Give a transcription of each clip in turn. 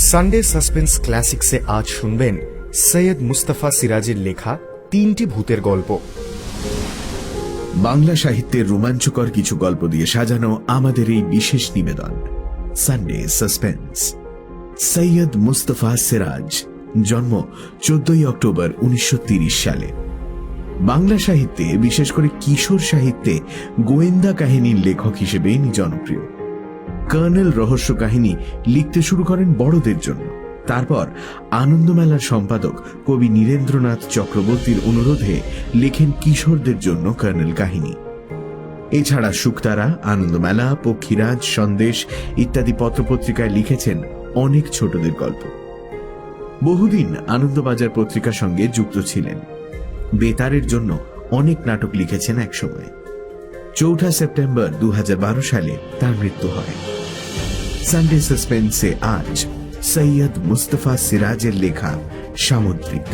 Sunday suspense ক্লাসিক্সে আজ শুনবেন সৈয়দ মুস্তাফা সিরাজের লেখা 3টি ভূতের গল্প। বাংলা সাহিত্যের রোমাঞ্চকর কিছু গল্প দিয়ে সাজানো আমাদের এই বিশেষ নিবেদন সানডে সাসপেন্স। সৈয়দ মুস্তাফা সিরাজ, জন্ম 14 অক্টোবর 1930 সালে। বাংলা সাহিত্যে, বিশেষ করে কিশোর সাহিত্যে গোয়েন্দা কাহিনীর লেখক হিসেবে ইনি জনপ্রিয়। কর্নেল রহস্য কাহিনী লিখতে শুরু করেন বড়দের জন্য। তারপর আনন্দমেলার সম্পাদক কবি নীরেন্দ্রনাথ চক্রবর্তীর অনুরোধে লেখেন কিশোরদের জন্য কর্নেল কাহিনী। এছাড়া শুকতারা, আনন্দমেলা, পক্ষীরাজ, সন্দেশ ইত্যাদি পত্রপত্রিকায় লিখেছেন অনেক ছোটদের গল্প। বহুদিন আনন্দবাজার পত্রিকার সঙ্গে যুক্ত ছিলেন। বেতারের জন্য অনেক নাটক লিখেছেন একসময়। 4 সেপ্টেম্বর 2012 সালে তার মৃত্যু হয়। সানডে সাসপেন্সে আজ সৈয়দ মুস্তাফা সিরাজের লেখা সামুদ্রিক।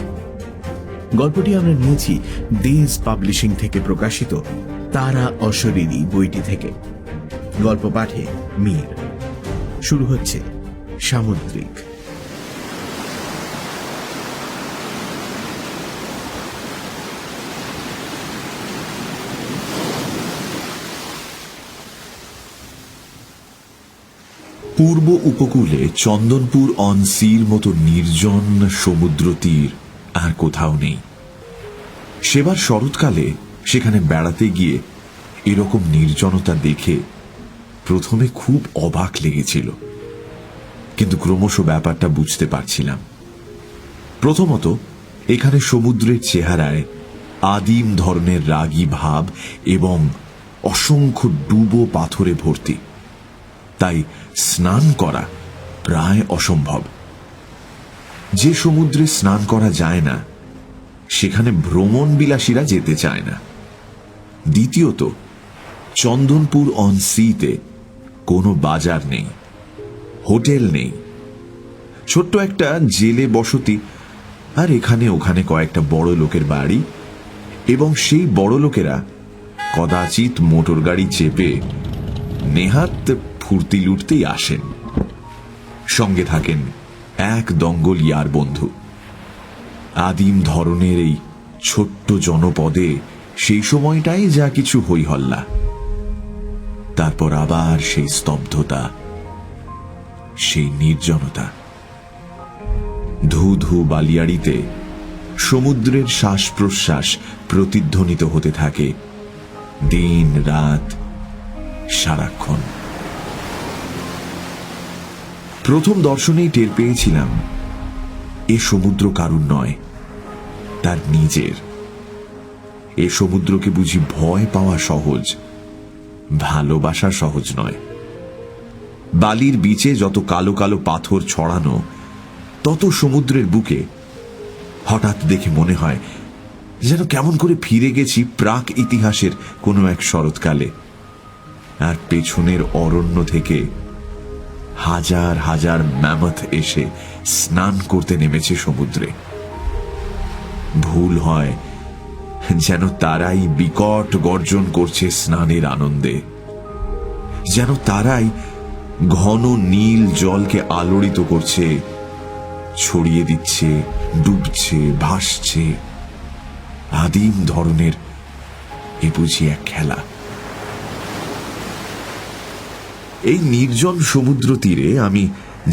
গল্পটি আমরা নিয়েছি দেশ পাবলিশিং থেকে প্রকাশিত তারা অশরীরী বইটি থেকে। গল্প পাঠে মীর। শুরু হচ্ছে সামুদ্রিক। পূর্ব উপকূলে চন্দনপুর অন সির মতো নির্জন সমুদ্র তীর আর কোথাও নেই। সেবার শরৎকালে সেখানে বেড়াতে গিয়ে এরকম নির্জনতা দেখে প্রথমে খুব অবাক লেগেছিল, কিন্তু ক্রমশ ব্যাপারটা বুঝতে পারছিলাম। প্রথমত, এখানে সমুদ্রের চেহারায় আদিম ধরনের রাগী ভাব এবং অসংখ্য ডুবো পাথরে ভর্তি, তাই স্নান করা প্রায় অসম্ভব। যে সমুদ্রে স্নান করা যায় না সেখানে ভ্রমণ বিলাসীরা যেতে চায় না। দ্বিতীয়ত, চন্দনপুর অন সিতে কোনো বাজার নেই, হোটেল নেই, ছোট্ট একটা জেলে বসতি, আর এখানে ওখানে কয়েকটা বড় লোকের বাড়ি, এবং সেই বড় লোকেরা কদাচিৎ মোটর গাড়ি চেপে নেহাত ফুর্তি লুটতেই আসেন। সঙ্গে থাকেন এক দঙ্গল ইয়ার বন্ধু। আদিম ধরনের এই ছোট্ট জনপদে সেই সময়টাই যা কিছু হই হল্লা। তারপর আবার সেই স্তব্ধতা, সেই নির্জনতা। ধু ধু বালিয়াড়িতে সমুদ্রের শ্বাস প্রশ্বাস প্রতিধ্বনিত হতে থাকে দিন রাত সারাক্ষণ। প্রথম দর্শনেই টের পেয়েছিলাম এ সমুদ্র কারুর নয়, তার নিজের। এ সমুদ্রকে বুঝি ভয় পাওয়া সহজ, ভালোবাসা সহজ নয়। বালির বিচে যত কালো কালো পাথর ছড়ানো, তত সমুদ্রের বুকে হঠাৎ দেখে মনে হয় যেন কেমন করে ফিরে গেছি প্রাক ইতিহাসের কোনো এক শরৎকালে, আর পেছনের অরণ্য থেকে হাজার হাজার ম্যামথ এসে স্নান করতে নেমেছে সমুদ্রে। ভুল হয় যেন তারাই বিকট গর্জন করছে স্নানের আনন্দে, যেন তারাই ঘন নীল জলকে আলোড়িত করছে, ছড়িয়ে দিচ্ছে, ডুবছে, ভাসছে। আদিম ধরনের এ বুঝি এক খেলা। এই নির্জন সমুদ্র তীরে আমি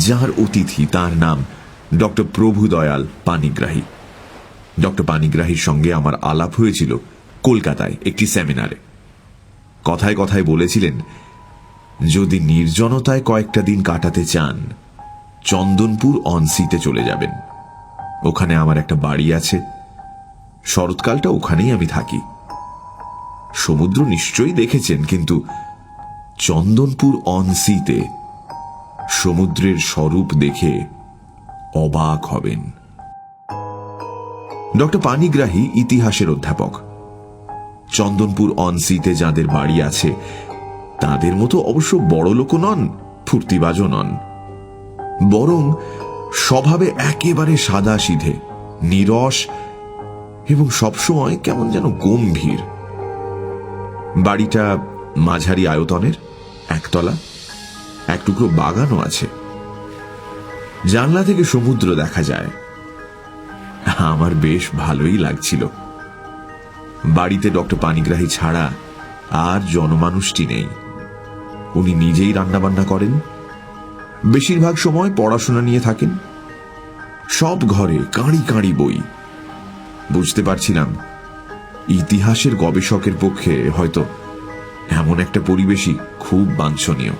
যার অতিথি, তার নাম ডক্টর প্রভুদয়াল পানিগ্রাহী। ডক্টর পানিগ্রাহীর সঙ্গে আমার আলাপ হয়েছিল কলকাতায় একটি সেমিনারে। কথায় কথায় বলেছিলেন, যদি নির্জনতায় কয়েকটা দিন কাটাতে চান, চন্দনপুর অন সিতে চলে যাবেন। ওখানে আমার একটা বাড়ি আছে, শরৎকালটা ওখানেই আমি থাকি। সমুদ্র নিশ্চয়ই দেখেছেন, কিন্তু চন্দনপুর অন সিতে সমুদ্রের স্বরূপ দেখে অবাক হবেন। ডক্টর পানিগ্রাহী ইতিহাসের অধ্যাপক। চন্দনপুর অন সিতে যাদের বাড়ি আছে তাদের মতো অবশ্য বড় লোক নন, ফুর্তিবাজও নন, বরং স্বভাবে একেবারে সাদা সিধে, নিরস এবং সবসময় কেমন যেন গম্ভীর। বাড়িটা মাঝারি আয়তনের, একতলা, এক টুকরো বাগানও আছে। জানলা থেকে সমুদ্র দেখা যায়। আমার বেশ ভালোই লাগছিল। বাড়িতে ডক্টর পানিগ্রাহী ছাড়া আর জনমানুষটি নেই। উনি নিজেই রান্নাবান্না করেন, বেশিরভাগ সময় পড়াশোনা নিয়ে থাকেন। সব ঘরে কাঁড়ি কাঁড়ি বই। বুঝতে পারছিলাম ইতিহাসের গবেষকের পক্ষে হয়তো এমন একটা পরিবেশই খুব বাঞ্ছনীয়।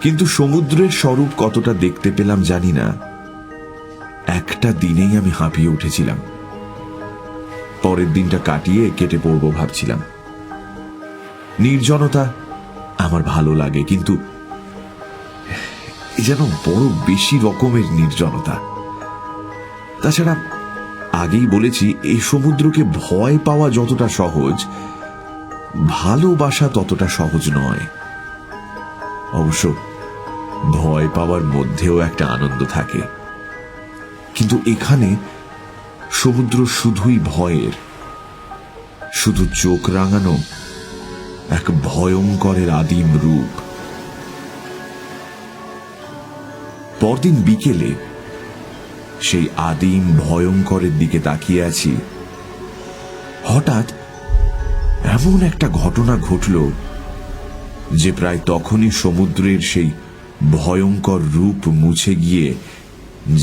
কিন্তু সমুদ্রের স্বরূপ কতটা দেখতে পেলাম জানি না। একটা দিনেই আমি হাঁপিয়ে উঠেছিলাম। পরের দিনটা কাটিয়ে কেটে পড়ব ভাবছিলাম। নির্জনতা আমার ভালো লাগে, কিন্তু যেন বড় বেশি রকমের নির্জনতা। তাছাড়া আগেই বলেছি, এই সমুদ্রকে ভয় পাওয়া যতটা সহজ, ভালোবাসা ততটা সহজ নয়। অবশ্য ভয় পাওয়ার মধ্যেও একটা আনন্দ থাকে। কিন্তু এখানে সমুদ্র শুধুই ভয়ের, শুধু চোখ রাঙানো এক ভয়ঙ্করের আদিম রূপ। পরদিন বিকেলে সেই আদিম ভয়ঙ্করের দিকে তাকিয়ে আছি। হঠাৎ এমন একটা ঘটনা ঘটল যে প্রায় তখনই সমুদ্রের সেই ভয়ঙ্কর রূপ মুছে গিয়ে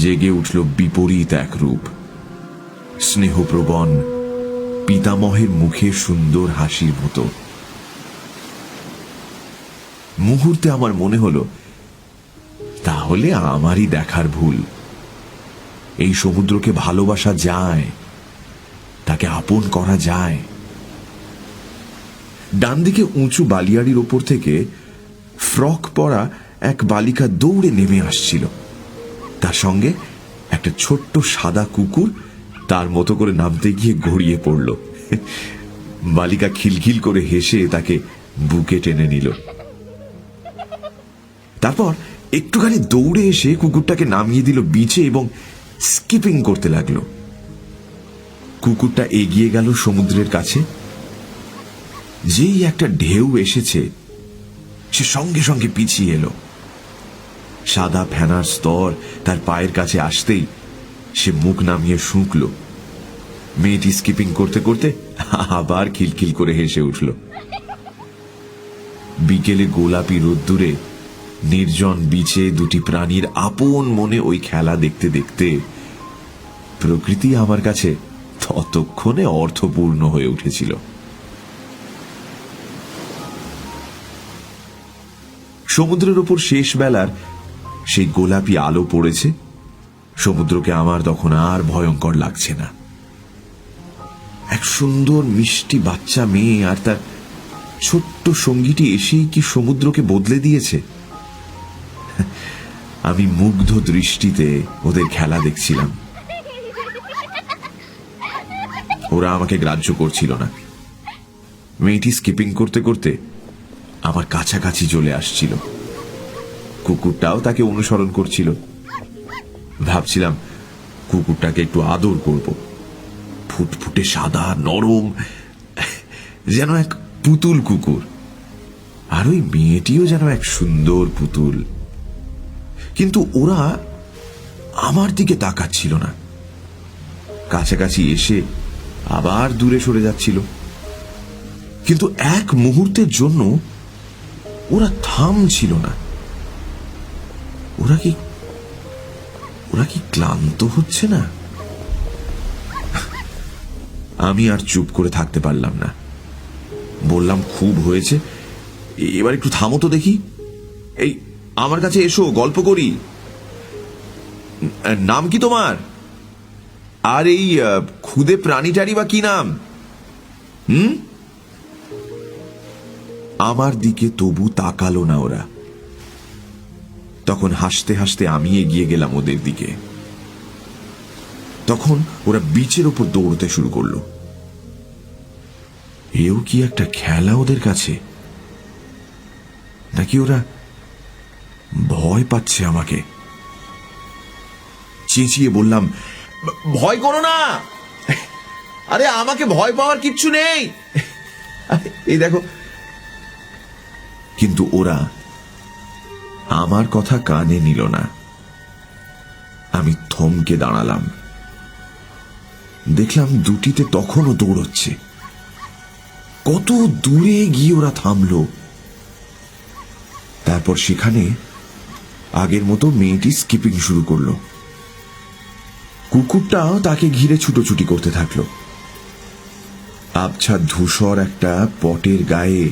জেগে উঠল বিপরীত এক রূপ। স্নেহপ্রবণ পিতামহের মুখে সুন্দর হাসির মতো। মুহূর্তে আমার মনে হলো, তাহলে আমারই দেখার ভুল। এই সমুদ্রকে ভালোবাসা যায়, তাকে আপন করা যায়। ডান দিকে উঁচু বালিয়াড়ির ওপর থেকে ফ্রক পরা এক বালিকা দৌড়ে নেমে আসছিল। তার সঙ্গে একটা ছোট্ট সাদা কুকুর তার মতো করে নামতে গিয়ে গড়িয়ে পড়ল। বালিকা খিলখিল করে হেসে তাকে বুকে টেনে নিল। তারপর একটুখানি দৌড়ে এসে কুকুরটাকে নামিয়ে দিল বিচে এবং স্কিপিং করতে লাগলো। কুকুরটা এগিয়ে গেল সমুদ্রের কাছে। যেই একটা ঢেউ এসেছে, সে সঙ্গে সঙ্গে পিছিয়ে এলো। সাদা ফেনার স্তর তার পায়ের কাছে আসতেই সে মুখ নামিয়ে শুঁকল। মেয়েটি স্কিপিং করতে করতে আবার খিলখিল করে হেসে উঠল। বিকেলে গোলাপি রোদ্দুরে নির্জন বিচে দুটি প্রাণীর আপন মনে ওই খেলা দেখতে দেখতে প্রকৃতি আমার কাছে ততক্ষণে অর্থপূর্ণ হয়ে উঠেছিল। সমুদ্রের ওপর শেষ বেলার সেই গোলাপি আলো পড়েছে। সমুদ্রকে আমার তখন আর ভয়ঙ্কর লাগছে না। এক সুন্দর মিষ্টি বাচ্চা মেয়ে আর তার ছোট্ট সঙ্গীটি এসেই কি সমুদ্রকে বদলে দিয়েছে। আমি মুগ্ধ দৃষ্টিতে ওদের খেলা দেখছিলাম। ওরা আমাকে গ্রাহ্য করছিল না। মেয়েটি স্কিপিং করতে করতে আমার কাছাকাছি চলে আসছিল। কুকুরটাও তাকে অনুসরণ করছিল। ভাবছিলাম কুকুরটাকে একটু আদর করব। ফুটফুটে সাদা, নরম, যেন এক পুতুল কুকুর। আর ওই মেয়েটিও যেন এক সুন্দর পুতুল। কিন্তু ওরা আমার দিকে তাকাচ্ছিল না। কাছাকাছি এসে আবার দূরে সরে যাচ্ছিল। কিন্তু এক মুহূর্তের জন্য ওরা থামছিল না। ওরা কি ক্লান্ত হচ্ছে না? আমি আর চুপ করে থাকতে পারলাম না। বললাম, খুব হয়েছে, এবার একটু থামো তো দেখি। এই আমার কাছে এসো, গল্প করি। নাম কি তোমার? আর এই খুদে প্রাণীটারই বা কি নাম? আমার দিকে তবু তাকালো না ওরা। তখন হাসতে হাসতে আমি এগিয়ে গেলাম ওদের দিকে। তখন ওরা বিচের ওপর দৌড়তে শুরু করলো। এও কি একটা খেলা ওদের কাছে? নাকি ওরা ভয় পাচ্ছে আমাকে? চেঁচিয়ে বললাম, ভয় করো না, আরে আমাকে ভয় পাওয়ার কিচ্ছু নেই, এই দেখো। কিন্তু ওরা আমার কথা কানে নিল না। আমি থমকে দাঁড়ালাম। দেখলাম দুটিতে তখনও দৌড়চ্ছে। কত দূরে গিয়ে ওরা থামল। তারপর সেখানে আগের মতো মেয়েটি স্কিপিং শুরু করলো। কুকুরটাও তাকে ঘিরে ছুটোছুটি করতে থাকলো। আবছা ধূসর একটা পটের গায়ে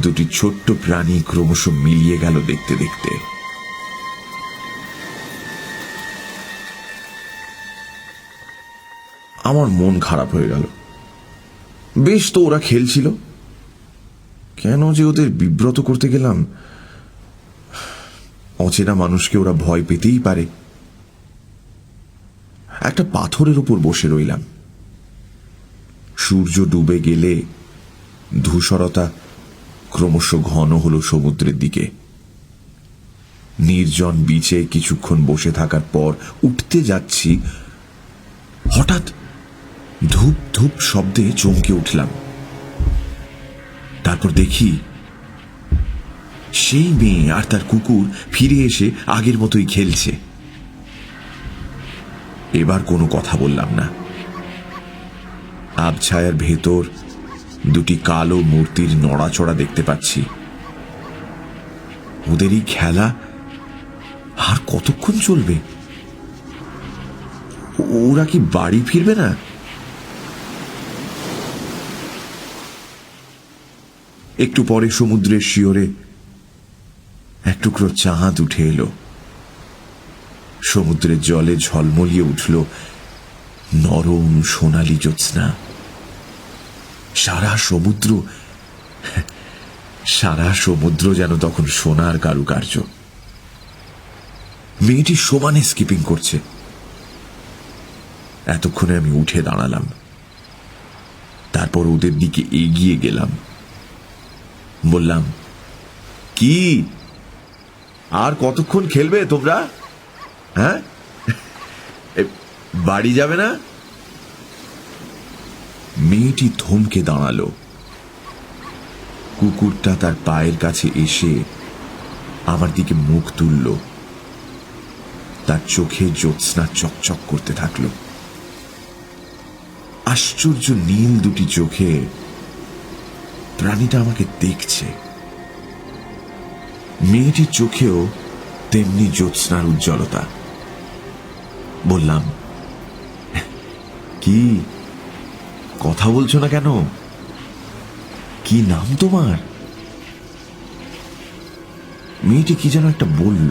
দুটি ছোট্ট প্রাণী ক্রমশ মিলিয়ে গেল দেখতে দেখতে। আমার মন খারাপ হয়ে গেল। বেশ তো ওরা খেলছিল, কেন যে ওদের বিব্রত করতে গেলাম? অচেনা মানুষকে ওরা ভয় পেতেই পারে। একটা পাথরের উপর বসে রইলাম। সূর্য ডুবে গেলে ধূসরতা ক্রমশ ঘন হলো সমুদ্রের দিকে। নির্জন বিচে কিছুক্ষণ বসে থাকার পর উঠতে যাচ্ছি, হঠাৎ ধূপ ধূপ শব্দে চমকে উঠলাম। তারপর দেখি সেই মেয়ে আর তার কুকুর ফিরে এসে আগের মতোই খেলছে। এবার কোনো কথা বললাম না। আবছায়ার ভেতর দুটি কালো মূর্তির নড়াচড়া দেখতে পাচ্ছি। ওদেরই খেলা আর কতক্ষণ চলবে? ওরা কি বাড়ি ফিরবে না? একটু পরে সমুদ্রের শিয়রে এক টুকরো চাঁদ উঠে এলো। সমুদ্রের জলে ঝলমলিয়ে উঠল নরম সোনালী জ্যোৎস্না। সারা সমুদ্র যেন তখন সোনার কারুকার্য। মেয়েটি সমানে স্কিপিং করছে। এতক্ষণে আমি উঠে দাঁড়ালাম। তারপর ওদের দিকে এগিয়ে গেলাম। বললাম, কি আর কতক্ষণ খেলবে তোমরা? হ্যাঁ, বাড়ি যাবে না? মেয়েটি থমকে দাঁড়ালো। কুকুরটা তার পায়ের কাছে এসে আমার দিকে মুখ তুলল। তার চোখে জ্যোৎস্না চকচক করতে থাকলো। আশ্চর্য নীল দুটি চোখে প্রাণীটা আমাকে দেখছে। মেয়েটির চোখেও তেমনি জ্যোৎস্নার উজ্জ্বলতা। বললাম, কি কথা বলছো না কেন? কি নাম তোমার? মেয়েটি কি যেন একটা বলল।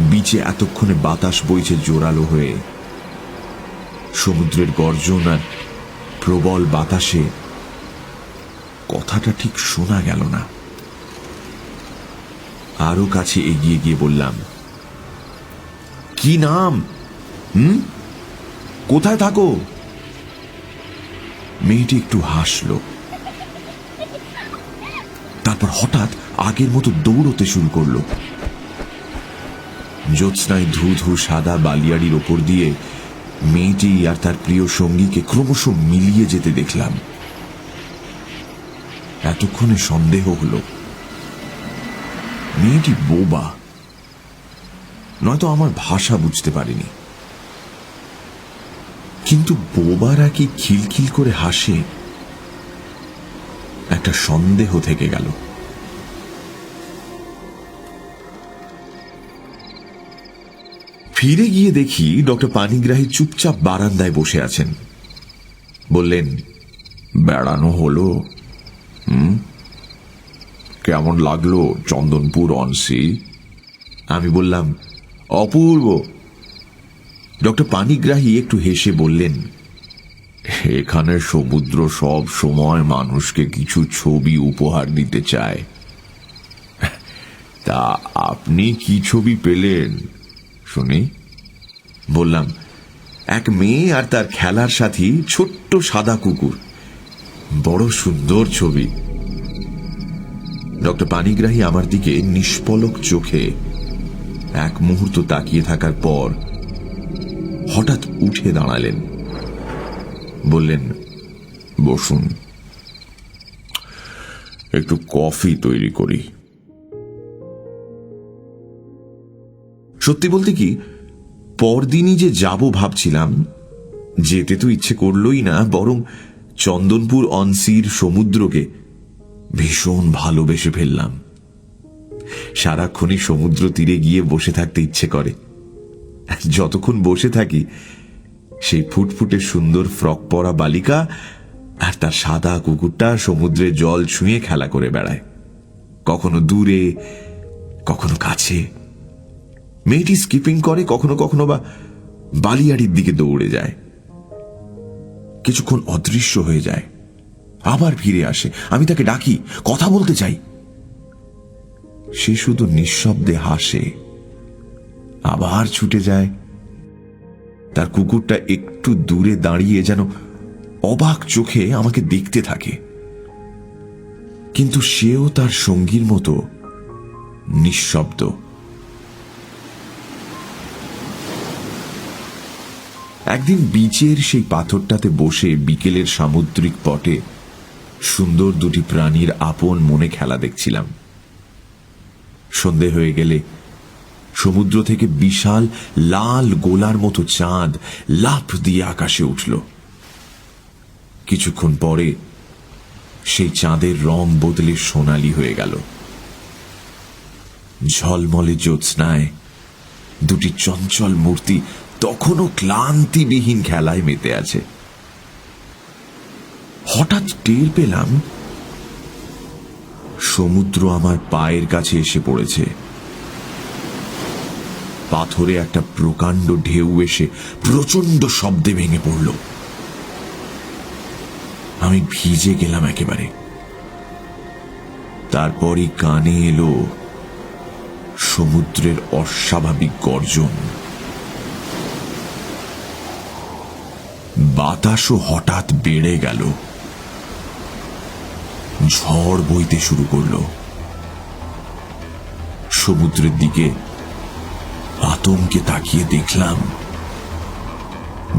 বিচে এতক্ষণে বাতাস বইছে জোরালো হয়ে। সমুদ্রের গর্জন আর প্রবল বাতাসে কথাটা ঠিক শোনা গেল না। আরো কাছে এগিয়ে গিয়ে বললাম, কি নাম? কোথায় থাকো? মেয়েটি একটু হাসল। তারপর হঠাৎ আগের মতো দৌড়তে শুরু করলো। জ্যোৎস্নায় ধু ধু সাদা বালিয়াড়ির ওপর দিয়ে মেয়েটি আর তার প্রিয় সঙ্গীকে ক্রমশ মিলিয়ে যেতে দেখলাম। এতক্ষণে সন্দেহ হলো মেয়েটি বোবা, নয়তো আমার ভাষা বুঝতে পারিনি। কিন্তু বোবারা কি খিলখিল করে হাসে? একটা সন্দেহ থেকে গেল। ফিরে গিয়ে দেখি ডক্টর পানিগ্রাহী চুপচাপ বারান্দায় বসে আছেন। বললেন, বেড়ানো হলো? কেমন লাগলো চন্দনপুর অনসি? আমি বললাম, অপূর্ব। ডক্টর পানিগ্রাহী একটু হেসে বললেন, এখানে সমুদ্র সব সময় মানুষকে কিছু ছবি উপহার দিতে চায়। তা আপনি কি ছবি পেলেন শুনি? বললাম, এক মেয়ে আর তার খেলার সাথী ছোট্ট সাদা কুকুর। বড় সুন্দর ছবি। ডক্টর পানিগ্রাহী আমার দিকে নিষ্পলক চোখে এক মুহূর্ত তাকিয়ে থাকার পর হঠাৎ উঠে দাঁড়ালেন। বললেন, বসুন, একটু কফি তৈরি করি। সত্যি বলতে কি, পরদিনই যে যাব ভাবছিলাম, যেতে তো ইচ্ছে করলই না, বরং চন্দনপুর অনসির সমুদ্রকে ভীষণ ভালোবেসে ফেললাম। সারাক্ষণই সমুদ্র তীরে গিয়ে বসে থাকতে ইচ্ছে করে। যতক্ষণ বসে থাকি, সেই ফুটফুটে সুন্দর ফ্রক পরা বালিকা আর তার সাদা কুকুরটা সমুদ্রে জল ছুঁয়ে খেলা করে বেড়ায়, কখনো দূরে কখনো কাছে। মেয়েটি স্কিপিং করে, কখনো কখনো বা বালিয়াড়ির দিকে দৌড়ে যায়, কিছুক্ষণ অদৃশ্য হয়ে যায়, আবার ফিরে আসে। আমি তাকে ডাকি, কথা বলতে চাই, সে শুধু নিঃশব্দে হাসে, আবার ছুটে যায়। তার কুকুরটা একটু দূরে দাঁড়িয়ে যেন অবাক চোখে আমাকে দেখতে থাকে, কিন্তু সেও তার সঙ্গীর মতো নিঃশব্দ। একদিন বিচের সেই পাথরটাতে বসে বিকেলের সামুদ্রিক পটে সুন্দর দুটি প্রাণীর আপন মনে খেলা দেখছিলাম। সন্ধে হয়ে গেলে সমুদ্র থেকে বিশাল লাল গোলার মতো চাঁদ লাফ দিয়ে আকাশে উঠল। কিছুক্ষণ পরে সেই চাঁদের রং বদলে সোনালি হয়ে গেল। ঝলমলে জ্যোৎস্নায় দুটি চঞ্চল মূর্তি তখনও ক্লান্তিবিহীন খেলায় মেতে আছে। হঠাৎ টের পেলাম সমুদ্র আমার পায়ের কাছে এসে পড়েছে। পাথরে একটা প্রকাণ্ড ঢেউ এসে প্রচন্ড শব্দে ভেঙে পড়ল। আমি ভিজে গেলাম একেবারে। তারপরই কানে এলো সমুদ্রের অস্বাভাবিক গর্জন। বাতাসও হঠাৎ বেড়ে গেল, ঝড় বইতে শুরু করল। সমুদ্রের দিকে আতঙ্কে তাকিয়ে দেখলাম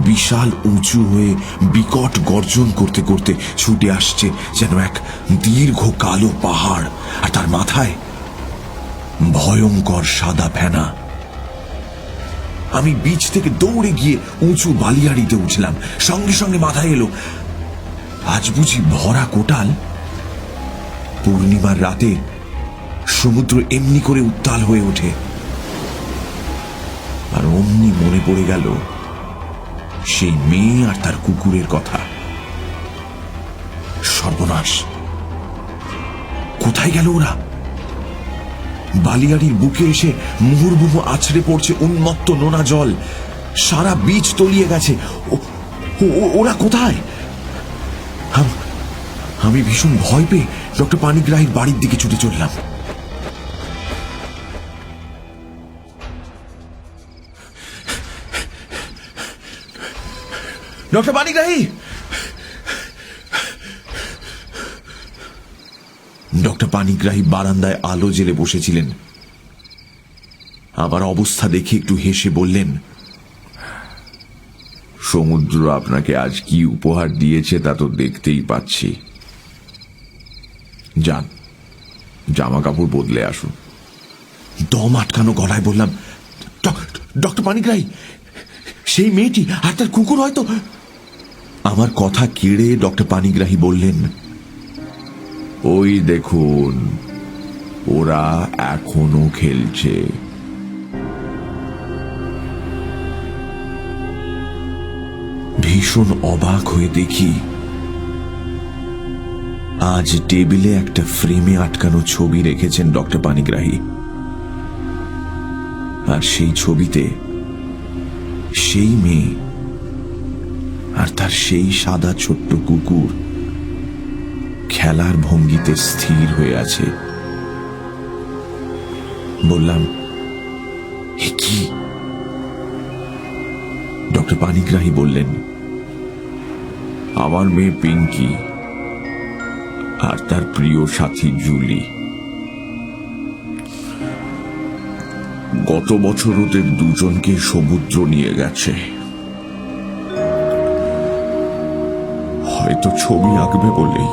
বিশাল উঁচু হয়ে বিকট গর্জন করতে করতে ছুটে আসছে যেন এক দীর্ঘ কালো পাহাড়, আর তার মাথায় ভয়ঙ্কর সাদা ফেনা। আমি বিচ থেকে দৌড়ে গিয়ে উঁচু বালিয়াড়িতে উঠলাম। সঙ্গে সঙ্গে মাথায় এলো, আজ বুঝি ভরা কোটাল। পূর্ণিমার রাতে সমুদ্র এমনি করে উত্তাল হয়ে ওঠে। আর অমনি মনে পড়ে গেল সেই মেয়ে আর তার কুকুরের কথা। সর্বনাশ, কোথায় গেল ওরা? বালিয়াড়ির বুকে এসে মুহুর্মুহু আছড়ে পড়ছে উন্মত্ত নোনা জল, সারা বীচ তলিয়ে গেছে। ওরা কোথায়? আমি ভীষণ ভয় পেয়ে ডক্টর পানিগ্রাহীর বাড়ির দিকে ছুটে চললাম। ডক্টর পানিগ্রাহী! ডক্টর পানিগ্রাহী বারান্দায় আলো জেলে বসেছিলেন। আমার অবস্থা দেখে একটু হেসে বললেন, সমুদ্র আপনাকে আজ কি উপহার দিয়েছে তা তো দেখতেই পাচ্ছি। যান, জামা কাপড় বদলে আসুন। দম আটকানো গলায় বললাম, ডক্টর পানিগ্রাহী, সেই মেয়েটি আর তার কুকুর হয়তো। আমার কথা কেড়ে ডক্টর পানিগ্রাহী বললেন, ওই দেখুন, ওরা এখনো খেলছে। ভীষণ অবাক হয়ে দেখি আজ টেবিলে একটা ফ্রেমে আটকানো ছবি রেখেছেন ডক্টর পানিগ্রাহী। আর সেই ছবিতে সেই মেয়ে আর তার সেই সাদা ছোট্ট কুকুর খেলার ভঙ্গিতে স্থির হয়ে আছে। বললাম, এ কি? ডক্টর পানিগ্রাহী বললেন, আমার মেয়ে পিঙ্কি আর তার প্রিয় সাথী জুলি। গত বছর ওদের দুজনকে সমুদ্র নিয়ে গেছে। হয়তো ছবি আঁকবে বলেই।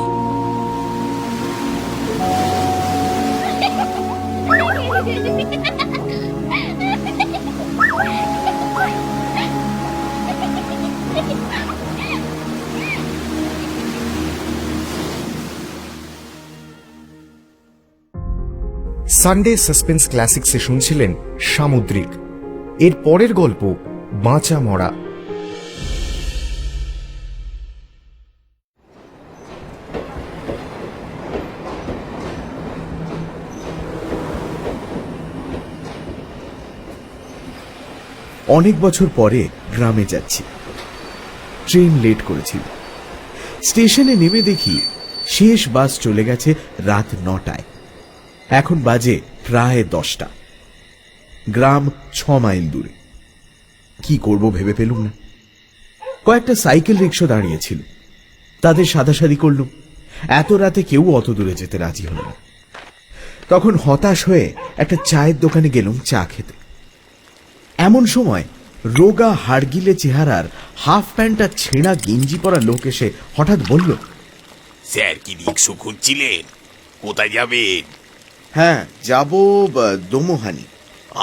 সানডে সাসপেন্স ক্লাসিক্সে শুনছিলেন সামুদ্রিক। এর পরের গল্প বাঁচা মরা। অনেক বছর পরে গ্রামে যাচ্ছি। ট্রেন লেট করেছিল। স্টেশনে নেমে দেখি শেষ বাস চলে গেছে রাত 9টায়। এখন বাজে প্রায় 10টা। গ্রাম 6 মাইল দূরে। কি করব ভেবে পেলুম না। কয়েকটা সাইকেল রিক্সা দাঁড়িয়েছিল, তাদের সাদাসাদি করলুম। এত রাতে কেউ অত দূরে যেতে রাজি হল না। তখন হতাশ হয়ে একটা চায়ের দোকানে গেলুম চা খেতে। এমন সময় রোগা হাড়গিলে চেহারার হাফ প্যান্টটা ছেঁড়া গেঞ্জি পরা লোক এসে হঠাৎ বলল, স্যার কি রিক্সা খুঁজছিলেন? কোথায় যাবেন? হ্যাঁ যাব দোমোহানি।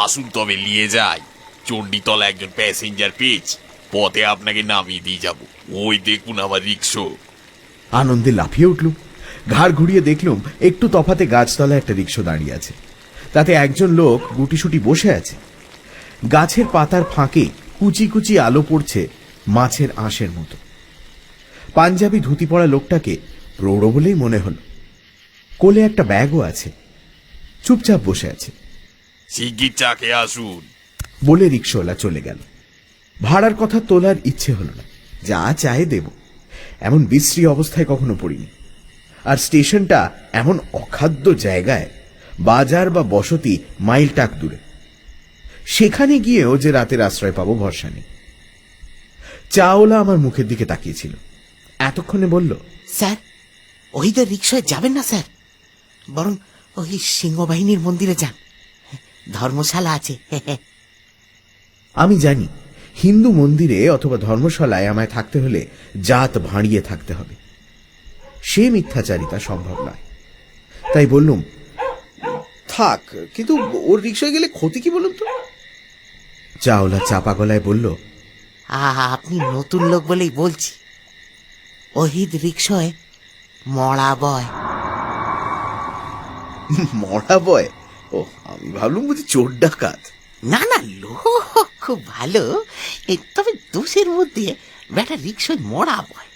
আসুন তবে নিয়ে যাই। চণ্ডীতলা একজন প্যাসেঞ্জার পেয়েছি, পথে আপনাকে নামিয়ে দিয়ে যাব। ওই দেখুন আমার রিক্সা। আনন্দে লাফিয়ে উঠলুম। ঘাড় ঘুরিয়ে দেখলুম একটু তফাতে গাছতলা একটা রিক্সা দাঁড়িয়ে আছে। তাতে একজন লোক গুটিসুটি বসে আছে। গাছের পাতার ফাঁকে কুচি কুচি আলো পড়ছে মাছের আঁশের মতো। পাঞ্জাবি ধুতি পরা লোকটাকে প্রৌঢ় বলেই মনে হল। কোলে একটা ব্যাগও আছে। চুপচাপ বসে আছে। শিগগির চা খেয়ে আসুন। বলে রিক্সাওয়ালা চলে গেল। ভাড়ার কথা তোলার ইচ্ছে হল না। যা চায় দেব, এমন বিশ্রী অবস্থায় কখনো পড়িনি। আর স্টেশনটা এমন অখাদ্য জায়গায়, বাজার বা বসতি মাইল টাক দূরে। সেখানে গিয়েও যে রাতের আশ্রয় পাবো ভরসা নেই। চাওলা আমার মুখের দিকে তাকিয়েছিল। এতক্ষণে বলল, স্যার, ওইদের রিক্সায় যাবেন না স্যার, বরং ওই সিংহবাহিনীর মন্দিরে যান, ধর্মশালা আছে। আমি জানি হিন্দু মন্দিরে অথবা ধর্মশালায় আমায় থাকতে হলে জাত ভাঁড়িয়ে থাকতে হবে। সে মিথ্যাচারিতা সম্ভব নয়। তাই বললুম, থাক, কিন্তু ওর রিক্সায় গেলে ক্ষতি কি বলুন তো? চাওলা চাপা গলায় বলল, আপনি নতুন লোক বলেই বলছি, ওহিদ রিক্সায় মরা বয়। মরা বয়? ও, আমি ভাবলুম বুঝি চোর ডাকাত। না না, লোক খুব ভালো, তবে দোষের মধ্যে বেটা রিক্সায় মরা বয়,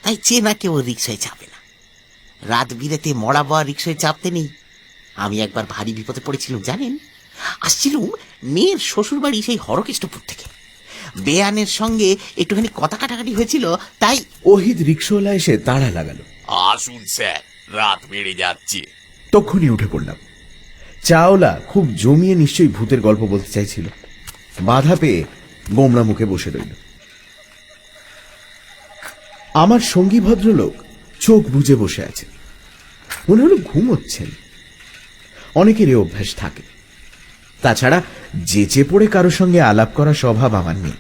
তাই চেনা কেউ রিক্সায় চাপে না। রাত বিরেতে মরা বয় রিক্সায় চাপতে নেই। আমি একবার ভারী বিপদে পড়েছিলাম জানেন। আসছিলুম মেয়ের শ্বশুর বাড়ি সেই হরকেষ্টপুর থেকে। বেয়ানের সঙ্গে একটুখানি কথা কাটাকাটি হয়েছিল, তাই ওহিদ রিক্সাওয়ালা এসে তাড়া লাগালো। আসুন স্যার, রাত বেড়ে যাচ্ছে। তখনই উঠে পড়লাম। চাওলা খুব জমিয়ে নিশ্চয়ই ভূতের গল্প বলতে চাইছিল। বাধা পেয়ে গোমরা মুখে বসে রইল। আমার সঙ্গী ভদ্রলোক চোখ বুজে বসে আছে। মনে হলো ঘুমোচ্ছেন। অনেকের এ অভ্যাস থাকে। তাছাড়া যেচে পড়ে কারো সঙ্গে আলাপ করা স্বভাব আমার নেই।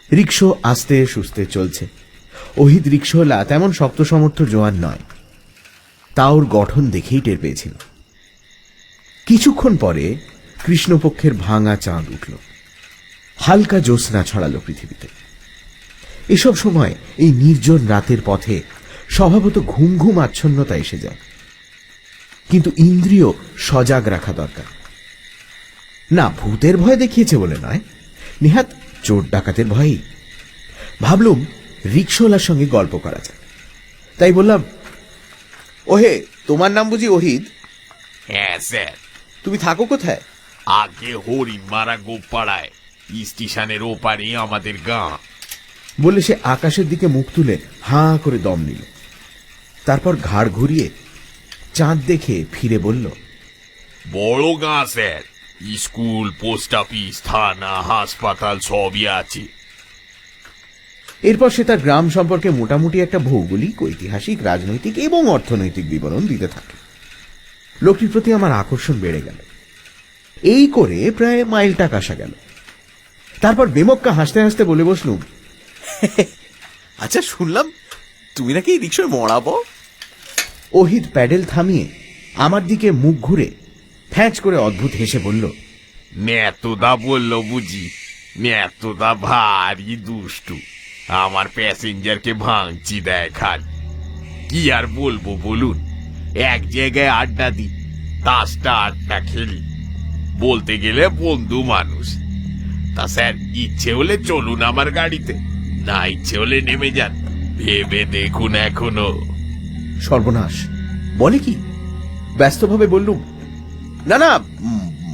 রিক্সা আস্তে সুস্তে চলছে। ওহিদ রিক্সাওয়ালা তেমন শক্ত সমর্থ জোয়ান নয়। তা ওর গঠন দেখেই টের পেয়েছিল। কিছুক্ষণ পরে কৃষ্ণপক্ষের ভাঙা চাঁদ উঠল। হালকা জ্যোৎস্না ছড়ালো পৃথিবীতে। এসব সময় এই নির্জন রাতের পথে স্বভাবত ঘুম ঘুম আচ্ছন্নতা এসে যায়। কিন্তু ইন্দ্রিয় সজাগ রাখা দরকার। না ভূতের ভয় দেখিয়েছে বলে নয়, নেহাত চোর ডাকাতের ভয়ই। ভাবলুম রিক্সাওয়ালার সঙ্গে গল্প করা যায়। তাই বললাম, ওহে, তোমার নাম বুঝি ওহিদ? হ্যাঁ স্যার। তুমি থাকো কোথায়? আগে হরিণ মারা গোপাড়ায়, স্টেশনের ওপারে আমাদের গাঁ। বলে সে আকাশের দিকে মুখ তুলে হাঁ করে দম নিল। তারপর ঘাড় ঘুরিয়ে চাঁদ দেখে ফিরে বলল, বড় গাঁ স্যার, স্কুল, পোস্ট অফিস, থানা, হাসপাতাল সবই আছে। এরপর সে তার গ্রাম সম্পর্কে মোটামুটি একটা ভৌগোলিক, ঐতিহাসিক, রাজনৈতিক এবং অর্থনৈতিক বিবরণ দিতে থাকে। লোকটির প্রতি আমার আকর্ষণ বেড়ে গেল। এই করে প্রায় মাইলটা কাশা গেল। তারপর বেমক্কা হাসতে হাসতে বলে বসলুম, আচ্ছা, শুনলাম তুমি নাকি এই রিক্সায় মরাবো? ওহিদ প্যাডেল থামিয়ে আমার দিকে মুখ ঘুরে ফ্যাঁচ করে অদ্ভুত হেসে বলল, নেতদা বলল বুঝি? নেতদা ভারী দুষ্টু, আমার প্যাসেঞ্জারকে ভাঙচি দেয় খালি। কি আর বলবো বলুন, এক জায়গায় আড্ডা দিই, তাসটা আড্ডা খেলি, বলতে গেলে বন্ধু মানুষ। তা স্যার, ইচ্ছে হলে চলুন আমার গাড়িতে, না ইচ্ছে হলে নেমে যান, ভেবে দেখুন এখনো। সর্বনাশ, বলে কি? ব্যস্তভাবে বললুম, না না,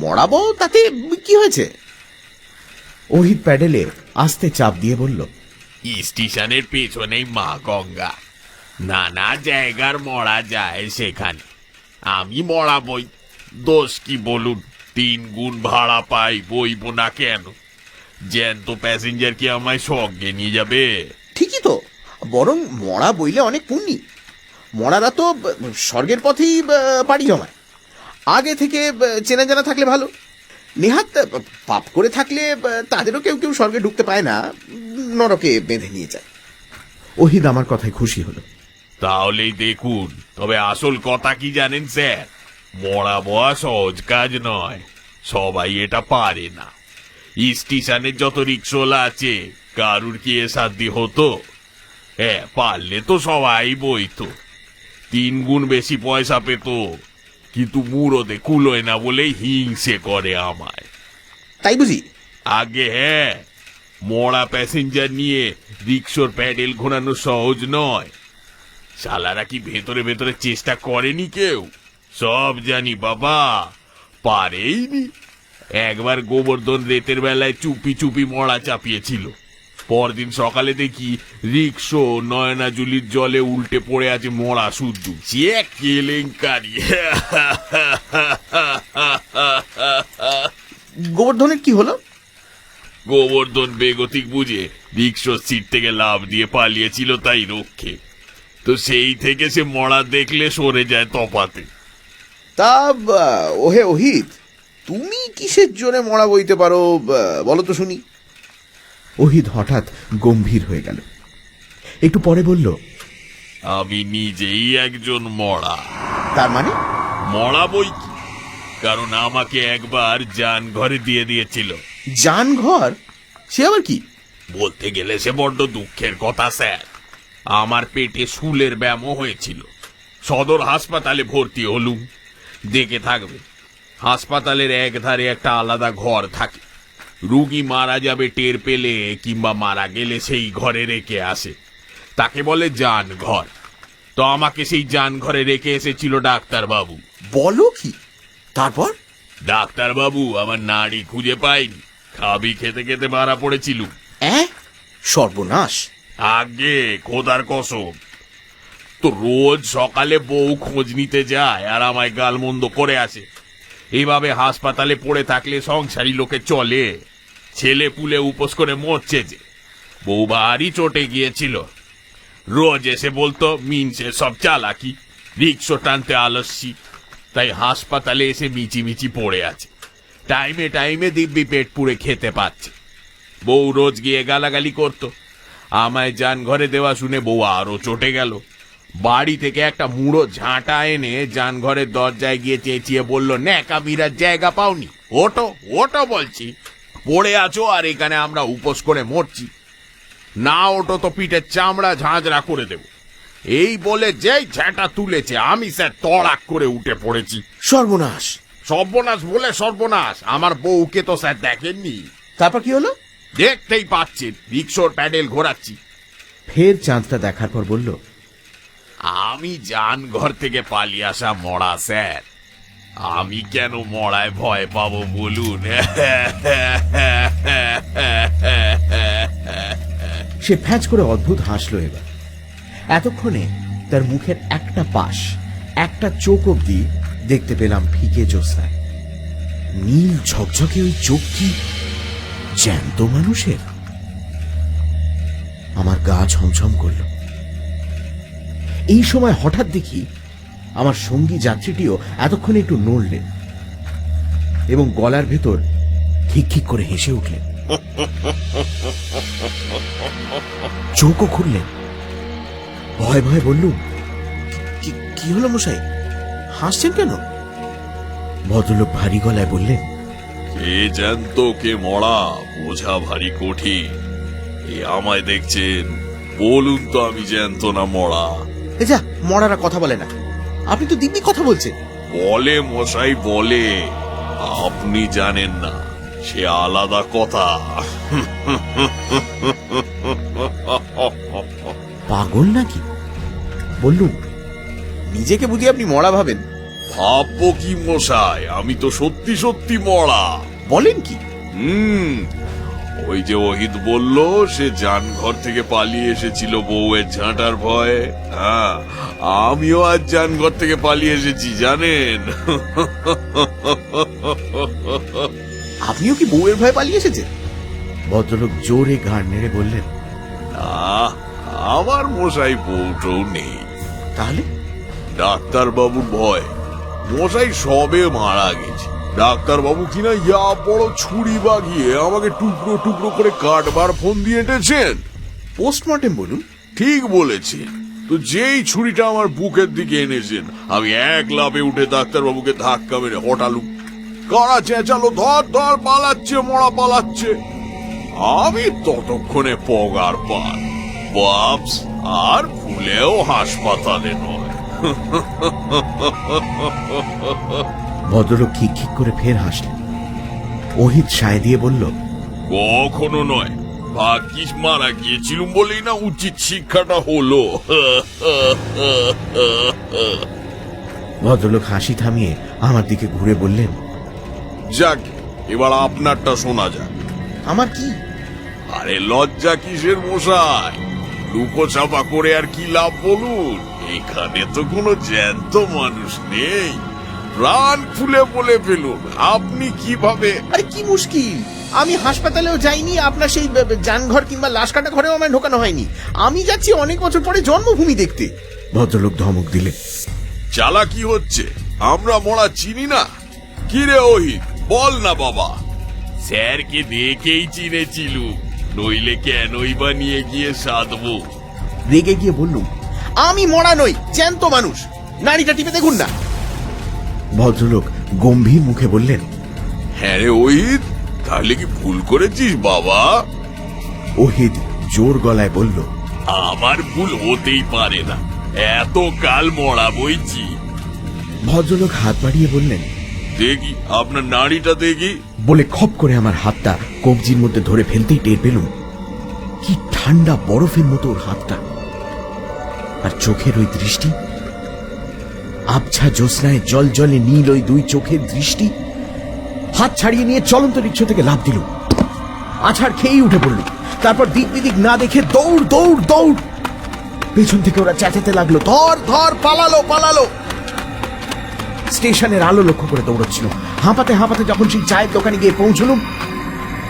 মরাবো, তাতে কি হয়েছে? ওহিদ প্যাডেলে আস্তে চাপ দিয়ে বলল, স্টেশনের পেছনেই মা গঙ্গা, নানা জায়গার মরা যায় সেখানে। আমি মরাবই, দোষ কি বলুন? 3 গুণ ভাড়া পাই, বইব না কেন? জ্যান্ত প্যাসেঞ্জার কি আমায় সঙ্গে নিয়ে যাবে? ঠিকই তো, বরং মরা বইলে অনেক পুণ্যি। মরারা তো স্বর্গের পথেই পাড়ি জমায়। আগে থেকে চেনা জানা থাকলে ভালো। নেহাত পাপ করে থাকলে তাদেরও কেউ কেউ স্বর্গে ঢুকতে পায় না, নরকে বেঁধে নিয়ে যায়। ওহিদ আমার কথায় খুশি হলো। তাহলেই দেখুন। তবে আসল কথা কি জানেন স্যার, মরা বয়া সহজ কাজ নয়, সবাই এটা পারে না। স্টেশনের যত রিক্সোলা আছে, কারুর কি এ সাধ্য হতো? হ্যাঁ, পারলে তো সবাই বইতো, 3 গুণ বেশি পয়সা পেত। কিন্তু মুরোদে কুলোয় না বলেই হিংসে করে আমায়। তাই বুঝি? আগে হ্যাঁ, মরা প্যাসেঞ্জার নিয়ে রিক্সোর প্যাডেল ঘোরানো সহজ নয়। শালারা কি ভেতরে ভেতরে চেষ্টা করেনি কেউ? সব জানি বাবা, পারেইনি। একবার গোবর্ধন রেতের বেলায় চুপি চুপি মরা চাপিয়েছিল, পরদিন সকালে দেখি রিক্সো নয়নাজুলির জলে উল্টে পড়ে আছে মরা শুদ্ধ। সে কেলেঙ্কারি। গোবর্ধনের কি হলো? গোবর্ধন বেগতিক বুঝে রিক্সোর সিট থেকে লাফ দিয়ে পালিয়েছিল, তাই রক্ষে। তো সেই থেকে সে মরা দেখলে সরে যায় তপাতে। তা ওহে ওহিদ, তুমি কিসের জন্য মরা বইতে পারো বলো তো শুনি? ওহিদ হঠাৎ গম্ভীর হয়ে গেল। একটু পরে বলল, আমি নিজেই একজন মরা। তার মানে? মরা বই কি, কারণ আমাকে একবার জান ঘরে দিয়ে দিয়েছিল। জান ঘর? সে আবার কি? বলতে গেলে সে বড্ড দুঃখের কথা স্যার। আমার পেটে শুলের ব্যায়াম হয়েছিল, সদর হাসপাতালে ভর্তি হলুম। দেখে থাকবে, হাসপাতালের এক ধারে একটা আলাদা ঘর থাকে। রুগী মারা যাবে টের পেলে কিংবা মারা গেলে সেই ঘরে রেখে আসে, তাকে বলে জান ঘর। তো আমাকে সেই জান ঘরে রেখে এসেছিল ডাক্তারবাবু। বলো কি? তারপর? ডাক্তারবাবু আমার নাড়ি খুঁজে পাইনি, খাবি খেতে খেতে মারা পড়েছিল। সর্বনাশ! আগে খোদার কসম। তো রোজ সকালে বউ খোঁজ নিতে যায় আর আমায় গালমন্দ করে আসে। এইভাবে হাসপাতালে পড়ে থাকলে সংসারী লোকে চলে? ছেলে পুলে উপোস করে মরছে যে। বউ ভারী চটে গিয়েছিল, রোজ এসে বলতো মিনসে সব চালাকি, রিক্সো টানতে আলস্যি। তাই হাসপাতালে এসে মিচি পড়ে আছে, টাইমে টাইমে দিব্যি পেট পুড়ে খেতে পাচ্ছে। বউ রোজ গিয়ে গালাগালি করতো, আমায় জান ঘরে দেওয়া শুনে বউ আরো চটে গেল। বাড়ি থেকে একটা মুড়ো ঝাঁটা এনে জান ঘরের দরজায় গিয়ে চেঁচিয়ে বলল, ন্যাকা বিরার জায়গা পাওনি, ওটো ওটো বলছি, পড়ে আছো আর এখানে আমরা উপোস করে মরছি, না ওটো তো পিঠের চামড়া ঝাঁঝরা করে দেব। এই বলে যেই ঝাঁটা তুলেছে, আমি স্যার তড়াক করে উঠে পড়েছি। সর্বনাশ! সর্বনাশ বলে সর্বনাশ, আমার বউকে তো স্যার দেখেননি। তারপর কি হলো? দেখতেই পাচ্ছেন, রিক্সোর প্যাডেল ঘোরাচ্ছি। ফের চাঁদটা দেখার পর বলল, আমি জান ঘর থেকে পালিয়ে আসা মরা স্যার, আমি কেন মরায় ভয় পাবো বলুন? সে ফ্যাঁচ করে অদ্ভুত হাসলো। এবার এতক্ষণে তার মুখের একটা পাশ, একটা চোখ অব্দি দেখতে পেলাম ফিকে জ্যোৎস্নায়। নীল ঝকঝকে ওই চোখ কি জ্যান্ত মানুষের? আমার গা ছমছম করল। এই সময় হঠাৎ দেখি আমার সঙ্গী যাত্রীটিও এতক্ষণে একটু নড়লেন এবং গলার ভেতর খিক করে হেসে উঠলেন। চোখও খুললেন। ভয় ভয়ে বললুম, কি হলো মশাই, হাসছেন কেন? ভদ্রলোক ভারী গলায় বললেন, কে জ্যান্ত কে মরা বোঝা ভারী কঠিন। এ আমায় দেখছেন, বলুন তো আমি জ্যান্ত না মরা? যা, মরারা কথা বলে না। আপনি তো দিব্যি কথা বলছেন। বলে মশাই বলে, আপনি জানেন না, সে আলাদা কথা। পাগল নাকি? বললুম, নিজেকে বুঝি আপনি মরা ভাবেন? ভাববো কি মশাই, আমি তো সত্যি সত্যি মরা। বলেন কি? ওই যে ওহিদ বলল সে জানঘর থেকে পালিয়ে এসেছিল বউয়ের ঝাঁটার ভয়ে, হ্যাঁ, আমিও আজ জানঘর থেকে পালিয়ে এসেছি জানেন। আপনিও কি বউয়ের ভয়ে পালিয়ে এসেছেন? ভদ্রলোক জোরে ঘাড় নেড়ে বললেন, আমার মশাই বউটাও নেই। তাহলে? ডাক্তার বাবুর ভয়। মশাই সবে মারা গেছে। ডাক্তার বাবু কিনা ইয়া বড় ছুরি বাগিয়ে আমাকে টুকরো টুকরো করে কাটবার ফোন দিয়ে এঁটেছেন। পোস্টমর্টেম বলুন? ঠিক বলেছেন। তো যেই ছুরিটা আমার বুকের দিকে এনেছেন, আমি এক লাফে উঠে ডাক্তার বাবুকে ধাক্কা মেরে হটালুম। কারা চেঁচালো, ধর ধর, পালাচ্ছে, মরা পালাচ্ছে। আমি ততক্ষণে পগার পান, বাপস, আর ভুলেও হাসপাতালে নয়। ভদ্রলোক খিক খিক করে ফের হাসলেন। ওহিদ সায় দিয়ে বলল, কখনো নয়, ভাগ্যিস মারা গিয়েছিলুম বলেই না উচিত শিক্ষাটা হলো। ভদ্রলোক হাসি থামিয়ে আমার দিকে ঘুরে বললেন, যাক, এবার আপনারটা শোনা যাক। আমার কি? আরে লজ্জা কিসের মশাই, লুকো চাপা করে আর কি লাভ বলুন? এখানে তো কোনো জ্যান্ত মানুষ নেই, প্রাণ খুলে বলে ফেলুন, আপনি কিভাবে? আরে কি মুশকিল, আমি হাসপাতালেও যাইনি, আপনার সেই জানঘর কিংবা লাশ কাটা ঘরেও আমায় ঢোকানো হয়নি। আমি যাচ্ছি অনেক বছর পরে জন্মভূমি দেখতে। ভদ্রলোক ধমক দিলেন, চালাকি হচ্ছে, আমরা মরা চিনি না। কি রে ওহিদ, বল না বাবা। স্যারকে দেখেই চিনেছিল, নইলে কেনই বা নিয়ে গিয়ে সাধবো। রেগে গিয়ে বললুম, আমি মরা নই, জ্যান্ত মানুষ, নাড়িটা টিপে দেখুন না। ভদ্রলোক গম্ভীর মুখে বললেন, হ্যাঁ রে ওহিদ, তাহলে কি ভুল করেছিস বাবা? ওহিদ জোর গলায় বলল, আমার ভুল হতেই পারে না, এত কাল মরা বইছি। ভদ্রলোক হাত বাড়িয়ে বললেন, দেখি আপনার নাড়িটা দেখি। বলে খপ করে আমার হাতটা কবজির মধ্যে ধরে ফেলতেই টের পেলুম কি ঠান্ডা বরফের মতো ওর হাতটা, আর চোখের ওই দৃষ্টি, আবছা জ্যোৎস্নায় জল জলে নীল ওই দুই চোখের দৃষ্টি। হাত ছাড়িয়ে নিয়ে চলন্ত রিক্সা থেকে লাফ দিল, আছাড় খেয়েই উঠে পড়ল। তারপর দিক বিদিক না দেখে দৌড় দৌড় দৌড়। পেছন থেকে ওরা চেঁচাতে লাগলো, ধর ধর, পালালো পালালো। স্টেশনের আলো লক্ষ্য করে দৌড়চ্ছিল। হাঁপাতে হাঁপাতে যখন সেই চায়ের দোকানে গিয়ে পৌঁছলুম,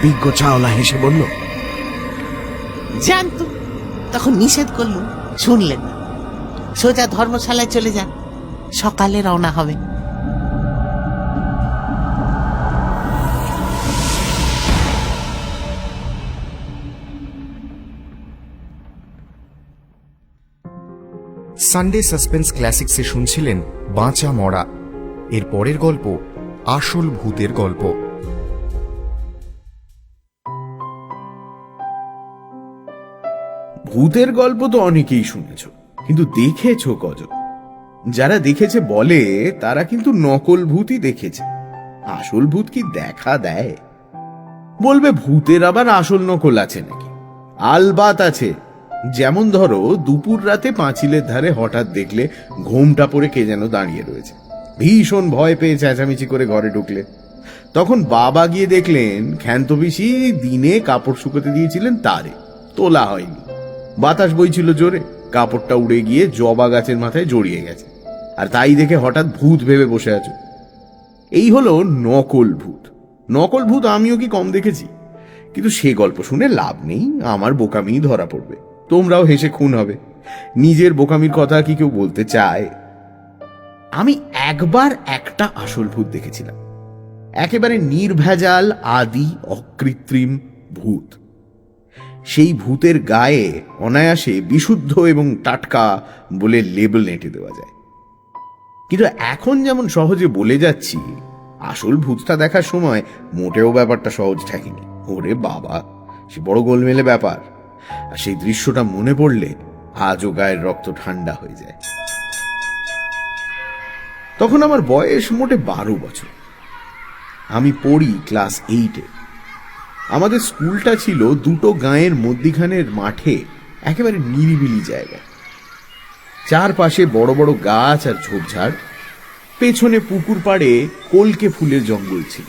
বিজ্ঞ চাওলা হেসে বলল, জানতো, তখন নিষেধ করলুম, শুনলেন না। সোজা ধর্মশালায় চলে যান, সকালে রওনা হবে। সানডে সাসপেন্স ক্লাসিক্সে শুনছিলেন বাঁচা মরা। এর পরের গল্প আসল ভূতের গল্প। ভূতের গল্প তো অনেকেই শুনেছ, কিন্তু দেখেছ কজন? যারা দেখেছে বলে তারা কিন্তু নকল ভূতই দেখেছে। আসল ভূত কি দেখা দেয়? বলবে ভূতের আবার আসল নকল আছে নাকি? আলবাত আছে। যেমন ধরো, দুপুর রাতে পাঁচিলের ধারে হঠাৎ দেখলে ঘোমটা পরে কে যেন দাঁড়িয়ে রয়েছে, ভীষণ ভয় পেয়ে চেঁচামেচি করে ঘরে ঢুকলে। তখন বাবা গিয়ে দেখলেন ক্ষান্ত পিসি দিনে কাপড় শুকোতে দিয়েছিলেন তারে, তোলা হয়নি। বাতাস বইছিল জোরে, কাপড়টা উড়ে গিয়ে জবা গাছের মাথায় জড়িয়ে গেছে, আর তাই দেখে হঠাৎ ভূত ভেবে বসে আছো। এই হলো নকল ভূত। নকল ভূত আমিও কি কম দেখেছি, কিন্তু সে গল্প শুনে লাভ নেই, আমার বোকামি ধরা পড়বে, তোমরাও হেসে খুন হবে। নিজের বোকামির কথা কি কেউ বলতে চায়? আমি একবার একটা আসল ভূত দেখেছিলাম, একেবারে নির্ভেজাল আদি অকৃত্রিম ভূত। সেই ভূতের গায়ে অনায়াসে বিশুদ্ধ এবং টাটকা বলে লেবেল এঁটে দেওয়া যায়। কিন্তু এখন যেমন সহজে বলে যাচ্ছি, আসল ভূতটা দেখার সময় মোটেও ব্যাপারটা সহজ ঠেকেনি। ওরে বাবা, সে বড় গোলমেলে ব্যাপার। আর সেই দৃশ্যটা মনে পড়লে আজও গায়ের রক্ত ঠান্ডা হয়ে যায়। তখন আমার বয়স মোটে 12 বছর। আমি পড়ি ক্লাস 8-এ। আমাদের স্কুলটা ছিল দুটো গাঁয়ের মধ্যিখানের মাঠে, একেবারে নিরিবিলি জায়গায়। চারপাশে বড় বড় গাছ আর ঝোপঝাড়, পেছনে পুকুর পাড়ে কলকে ফুলের জঙ্গল ছিল।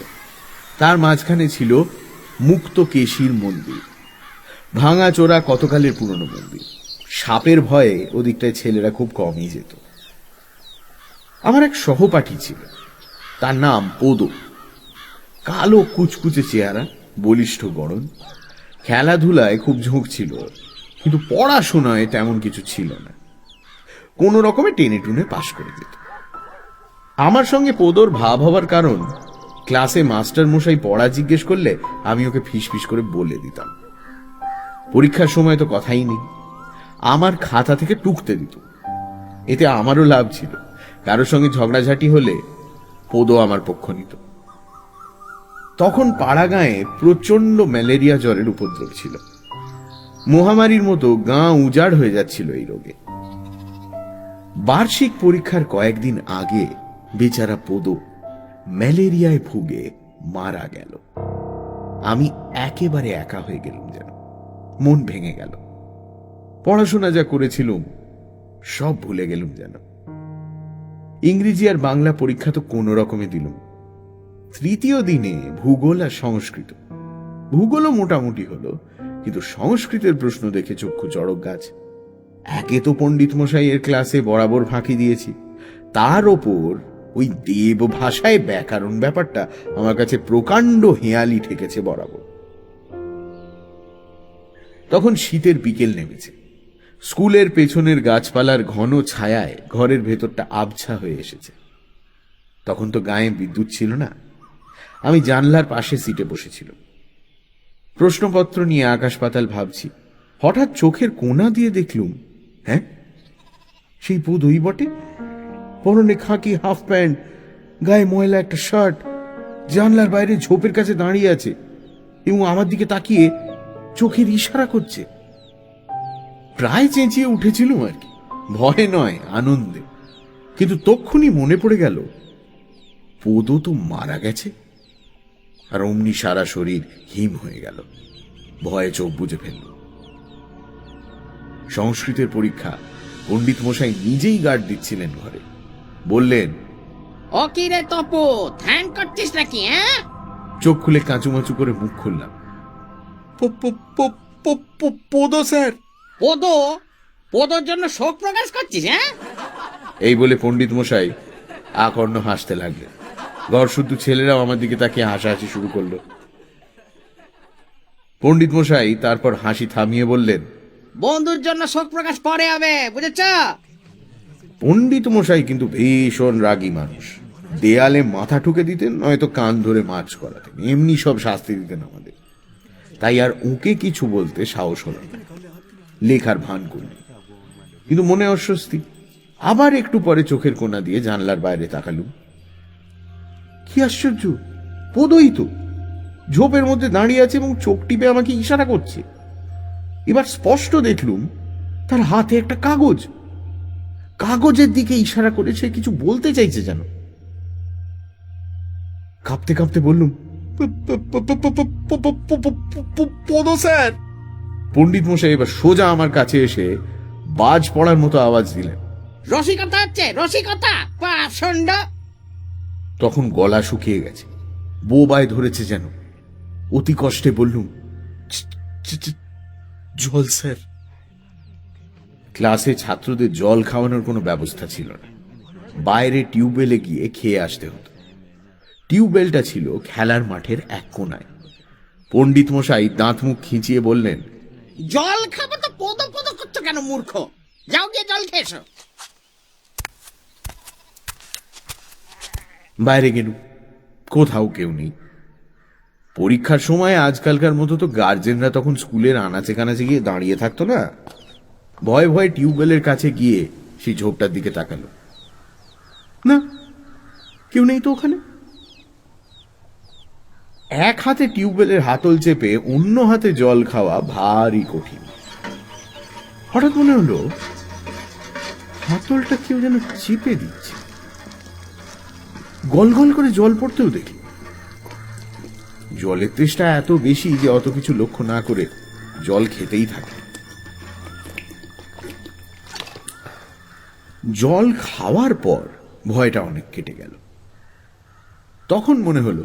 তার মাঝখানে ছিল মুক্ত কেশির মন্দির, ভাঙা চোরা কতকালের পুরনো মন্দির। সাপের ভয়ে ওদিকটায় ছেলেরা খুব কমই যেত। আমার এক সহপাঠী ছিল, তার নাম পোদো। কালো কুচকুচে চেহারা, বলিষ্ঠ গড়ন, খেলাধুলায় খুব ঝোঁক ছিল, কিন্তু পড়াশোনায় তেমন কিছু ছিল না। কোন রকমে টেনে টুনে পাশ করে যেত। আমার সঙ্গে পোদোর ভাব হবার কারণ, ক্লাসে মাস্টার মশাই পড়া জিজ্ঞেস করলে আমি ওকে ফিস করে বলে দিতাম। পরীক্ষার সময় তো কথাই নেই, আমার খাতা থেকে টুকতে দিত। এতে আমারও লাভ ছিল, কারোর সঙ্গে ঝগড়াঝাটি হলে পোদো আমার পক্ষ নিত। তখন পাড়া গাঁয়ে প্রচন্ড ম্যালেরিয়া জ্বরের উপদ্রব ছিল। মহামারীর মতো গাঁ উজাড় হয়ে যাচ্ছিল এই রোগে। বার্ষিক পরীক্ষার কয়েকদিন আগে বেচারা পোদো ম্যালেরিয়ায় ভুগে মারা গেল। আমি একেবারে একা হয়ে গেলাম, যেন মন ভেঙে গেল। পড়াশোনা যা করেছিলাম সব ভুলে গেলুম যেন। ইংরেজি আর বাংলা পরীক্ষা তো কোন রকমে দিলুম। তৃতীয় দিনে ভূগোল আর সংস্কৃত। ভূগোলও মোটামুটি হলো, কিন্তু সংস্কৃতের প্রশ্ন দেখে চক্ষু চড়ক গাছ। একে তো পণ্ডিত মশাইয়ের ক্লাসে বরাবর ফাঁকি দিয়েছি, তার ওপর ওই দেব ভাষায় ব্যাকরণ ব্যাপারটা আমার কাছে প্রকাণ্ড হেয়ালি ঠেকেছে বরাবর। তখন শীতের বিকেল নেমেছে। স্কুলের পেছনের গাছপালার ঘন ছায়ায় ঘরের ভেতরটা আবছা হয়ে এসেছে। তখন তো গায়ে বিদ্যুৎ ছিল না। আমি জানলার পাশে সিটে বসেছিল, প্রশ্নপত্র নিয়ে আকাশ পাতাল ভাবছি। হঠাৎ চোখের কোণা দিয়ে দেখলুম, হ্যাঁ, সেই পোদোই বটে। পরনে খাকি হাফ প্যান্ট, গায়ে ময়লা একটা শার্ট, জানলার বাইরে ঝোপের কাছে দাঁড়িয়ে আছে এবং আমার দিকে তাকিয়ে চোখের ইশারা করছে। প্রায় চেঁচিয়ে উঠেছিলুম আর কি, ভয়ে নয় আনন্দে। কিন্তু তক্ষুনি মনে পড়ে গেল পোদো তো মারা গেছে। আর অমনি সারা শরীর হিম হয়ে গেল, ভয়ে চোখ বুজে ফেলল। সংস্কৃতের পরীক্ষা পণ্ডিত মশাই নিজেই গার্ড দিচ্ছিলেন ঘরে। বললেন, ও কি রে তপু, ধ্যান করছিস নাকি? হ্যাঁ, চোখ খুলে কাঁচুমাচু করে মুখ খুললাম। পোদো স্যার। পোদোর জন্য শোক প্রকাশ করছিস? হ্যাঁ, এই বলে পণ্ডিত মশাই আকর্ণ হাসতে লাগলেন। ঘর শুদ্ধ ছেলেরাও আমার দিকে তাকিয়ে হাসাহাসি শুরু করলো। পণ্ডিত মশাই তারপর হাসি থামিয়ে বললেন, বন্ধুর জন্য শোক প্রকাশ পরে হবে, বুঝেছ? পণ্ডিত মশাই কিন্তু ভীষণ রাগী মানুষ। দেয়ালে মাথা ঠুকে দিতেন, নয়তো কান ধরে মার্চ করাতেন। এমনি সব শাস্তি দিতেন আমাদের। তাই আর ওকে কিছু বলতে সাহস হল না। লেখার ভান করল, কিন্তু মনে অস্বস্তি। আবার একটু পরে চোখের কোণা দিয়ে জানলার বাইরে তাকালুম। কি আশ্চর্য, পোদোই তো ঝোপের মধ্যে দাঁড়িয়ে আছে এবং চোখ টিপে আমাকে ইশারা করছে। এবার স্পষ্ট দেখলুম তার হাতে একটা কাগজ। কাগজের দিকে ইশারা করেছে, কিছু বলতে চাইছে যেন। কাঁপতে কাঁপতে বললুম, পোদো স্যার। পণ্ডিত মশাই এবার সোজা আমার কাছে এসে বাজ পড়ার মতো আওয়াজ দিলেন, রসিকতা হচ্ছে, রসিকতা পাষণ্ড। তখন গলা শুকিয়ে গেছে, বোবায় ধরেছে যেন। অতি কষ্টে বললুম, জল স্যার। ক্লাসে ছাত্রদের জল খাওয়ানোর কোনো ব্যবস্থা ছিল না। বাইরে টিউবওয়েলে গিয়ে খেয়ে আসতে হতো। টিউবওয়েলটা ছিল খেলার মাঠের এক কোনায়। পণ্ডিত মশাই দাঁত মুখ খিঁচিয়ে বললেন, জল খাবো তো পোদো করছো কেন মূর্খ? যাও গিয়ে জল খেয়ে এসো। বাইরে গেলুম, কোথাও কেউ নেই। পরীক্ষার সময় আজকালকার মতো তো গার্জেনরা তখন স্কুলের আনাচে কানাচে গিয়ে দাঁড়িয়ে থাকতো না। ভয়ে ভয়ে টিউবওয়েলের কাছে গিয়ে সেই ঝোপটার দিকে তাকালো। না, কেউ নেই তো ওখানে। এক হাতে টিউবওয়েলের হাতল চেপে অন্য হাতে জল খাওয়া ভারী কঠিন। হঠাৎ মনে হলো হাতলটা কেউ যেন চেপে দিচ্ছে। গল গল করে জল পড়তেও দেখি। জলের তেষ্টা এত বেশি যে অত কিছু লক্ষ্য না করে জল খেতেই থাকে। জল খাওয়ার পর ভয়টা অনেক কেটে গেল। তখন মনে হলো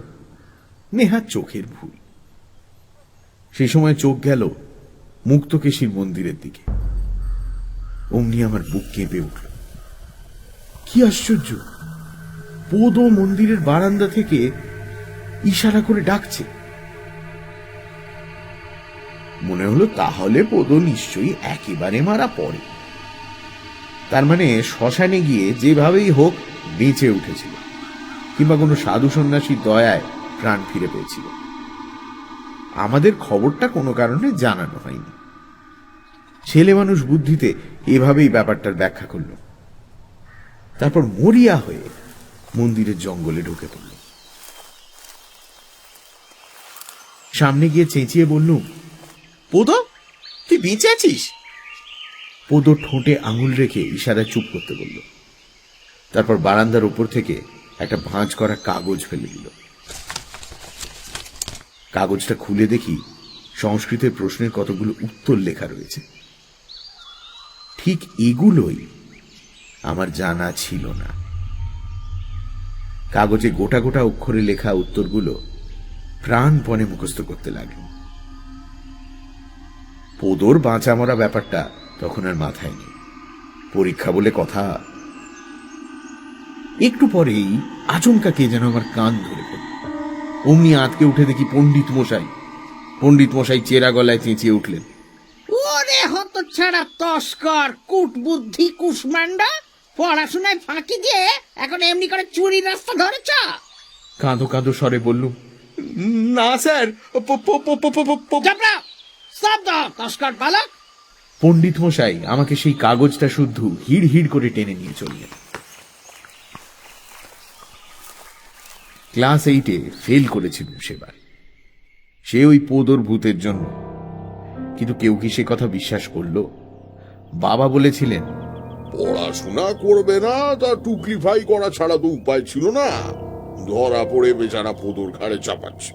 নেহাত চোখের ভুল। সেই সময় চোখ গেল মুক্তকেশীর মন্দিরের দিকে। অমনি আমার বুক কেঁপে উঠল। কি আশ্চর্য, পোদ মন্দিরের বারান্দা থেকে ইশারা করে ডাকছে। মনে হলো তাহলে পোদ নিশ্চয়ই একেবারে মারা পড়ে। তার মানে শ্মশানে গিয়ে যেভাবেই হোক বেঁচে উঠেছিল, কিংবা কোনো সাধু সন্ন্যাসীর দয়ায় প্রাণ ফিরে পেয়েছিল। আমাদের খবরটা কোনো কারণে জানানো হয়নি। ছেলে মানুষ বুদ্ধিতে এভাবেই ব্যাপারটার ব্যাখ্যা করল। তারপর মরিয়া হয়ে মন্দিরের জঙ্গলে ঢুকে পড়ল। সামনে গিয়ে চেঁচিয়ে বললুম, পোদ, তুই বেঁচে আছিস? পোদ ঠোঁটে আঙুল রেখে ইশারায় চুপ করতে বলল। তারপর বারান্দার উপর থেকে একটা ভাঁজ করা কাগজ ফেলে দিল। কাগজটা খুলে দেখি সংস্কৃতের প্রশ্নের কতগুলো উত্তর লেখা রয়েছে। ঠিক এগুলোই আমার জানা ছিল না। কাগজে গোটা গোটা অক্ষরে লেখা উত্তরগুলো প্রাণপণে মুখস্থ করতে লাগলো। পোদর বাঁচা মরা ব্যাপারটা তখন আর মাথায় নেই। পরীক্ষা বলে কথা। একটু পরেই আচমকা কে যেন আমার কান ধরে ফেলল। অমনি আঁতকে উঠে দেখি পণ্ডিত মশাই। পণ্ডিত মশাই চেরা গলায় চেঁচিয়ে উঠলেন, ওরে হতচ্ছাড়া তস্কর, কুটবুদ্ধি কুষ্মান্ডা, পড়াশোনায় ফাঁকি দিয়ে এখন এমনি করে চুরির রাস্তা ধরেছ? কাঁদো কাঁদো স্বরে বললুম, না স্যার। চাপড়া, শব্দ তস্কর বালক। পণ্ডিত মশাই আমাকে সেই কাগজটা শুদ্ধ হিড় হিড় করে টেনে নিয়ে চললেন। ক্লাস 8-এ ফেল করেছিল সেবার। সে ওই পোদর ভূতের জন্য। কিন্তু কেউ কি সে কথা বিশ্বাস করলো? বাবা বলেছিলেন, পড়াশোনা করবে না তা টুকলিফাই করা ছাড়া তো উপায় ছিল না। ধরা পড়ে বেচারা পোদর ঘাড়ে চাপাচ্ছে।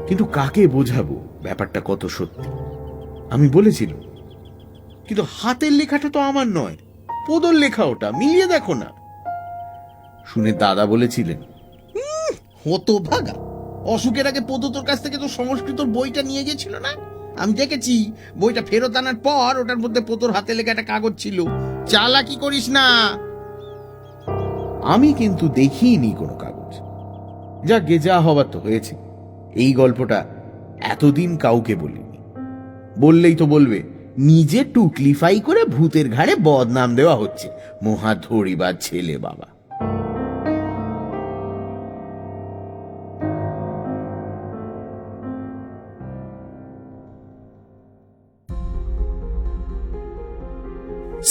কিন্তু কাকে বোঝাবো ব্যাপারটা কত সত্যি? আমি বলেছিলাম, কিন্তু হাতের লেখাটা তো আমার নয়, পোদর লেখা, ওটা মিলিয়ে দেখো না। শুনে দাদা বলেছিলেন, হতভাগা, অসুখের আগে পদ তোর কাছ থেকে তো সংস্কৃত বইটা নিয়ে গেছিল না? আমি দেখেছি বইটা ফেরত আনার পর ওটার মধ্যে পোতোর হাতে লেখা একটা কাগজ ছিল। চালাকি করিস না। আমি কিন্তু দেখিনি কোনো কাগজ। যাক গে, যা হবার তো হয়েছে। এই গল্পটা এতদিন কাউকে বলিনি। বললেই তো বলবে নিজে টুকলিফাই করে ভূতের ঘাড়ে বদনাম দেওয়া হচ্ছে। মহা ধরিবার ছেলে বাবা।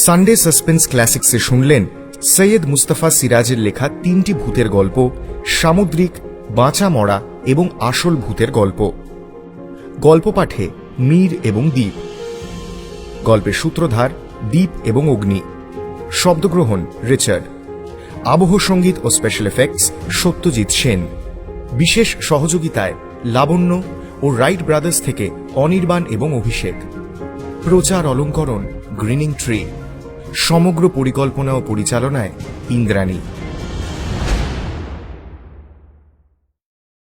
সানডে সাসপেন্স ক্লাসিক্সে শুনলেন সৈয়দ মুস্তফা সিরাজের লেখা 3টি ভূতের গল্প, সামুদ্রিক, বাঁচা মরা এবং আসল ভূতের গল্প। গল্প পাঠে মীর এবং দীপ। গল্পের সূত্রধার দীপ এবং অগ্নি। শব্দগ্রহণ রিচার্ড। আবহ সঙ্গীত ও স্পেশাল এফেক্টস সত্যজিৎ সেন। বিশেষ সহযোগিতায় লাবণ্য ও রাইট ব্রাদার্স থেকে অনির্বাণ এবং অভিষেক। প্রচার অলঙ্করণ গ্রিনিং ট্রি। সমগ্র পরিকল্পনা ও পরিচালনায় ইন্দ্রাণী।